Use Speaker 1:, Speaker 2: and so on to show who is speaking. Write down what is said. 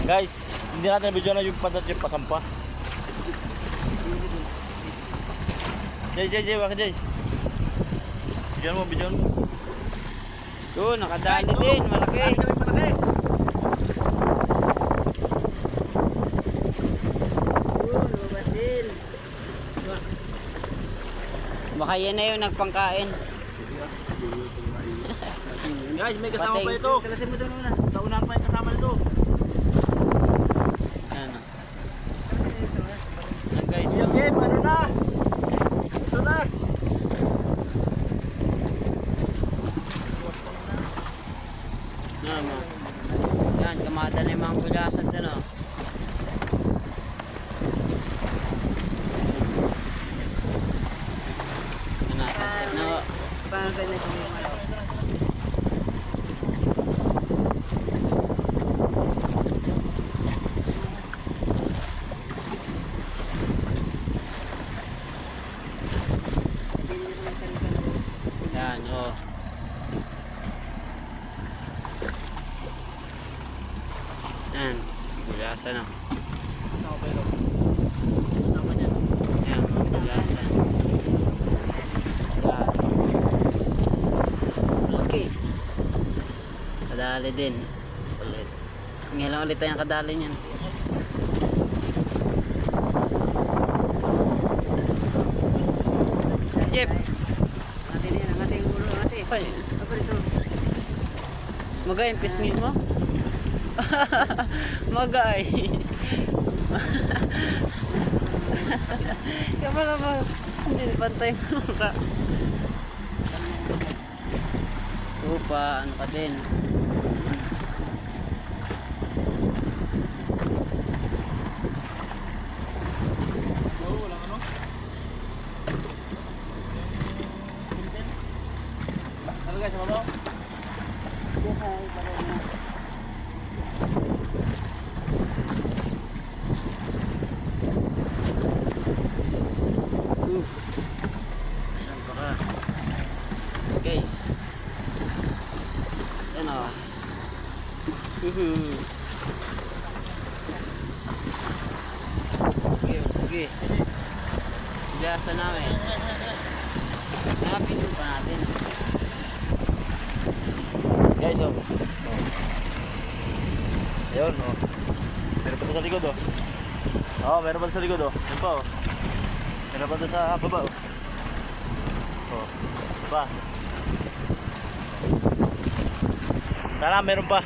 Speaker 1: Guys, hindi natin video na yung pantat yung pasampa. Jay, bakit Jay? Bidyon mo.
Speaker 2: Doon, nakadali din, malaki. Baka yan na yung nagpangkain.
Speaker 1: Guys, may kasama pa ito. Kalasin mo doon una. Sa unahan pa yung kasama nito.
Speaker 2: Ano? Guys,
Speaker 1: Game, ano na? Ito na.
Speaker 2: Yan, kamada na yung mga kulasan doon, oh. Parang ganyan yung ano. Yan, oh. Yan, gulasa na.
Speaker 1: Kasama pa ito. Kasama niya.
Speaker 2: Yan, gulasa. Yan. Okay. Kadali din. Ulit. Ngayon ulit tayong kadali niyan. Jeff.
Speaker 3: Natin yan, ang ating ulo, natin.
Speaker 2: Ay.
Speaker 3: Apa ito?
Speaker 2: Magay, yung pisngin mo? Magay. Kapag ba, hindi pantay mo ka. Tupa, ano ka din.
Speaker 1: Walang ano? Ano guys, mabaw?
Speaker 2: Saan pa ka? Guys. Yan o. Sige. Bilasa namin. Nakapindot pa natin.
Speaker 1: Guys, oh. Ayun, oh. Meron pa sa likod, oh. Oo, meron pa sa likod, oh. Yan pa, oh. Meron pa sa baba, oh. Oh. Pa. Sana meron pa.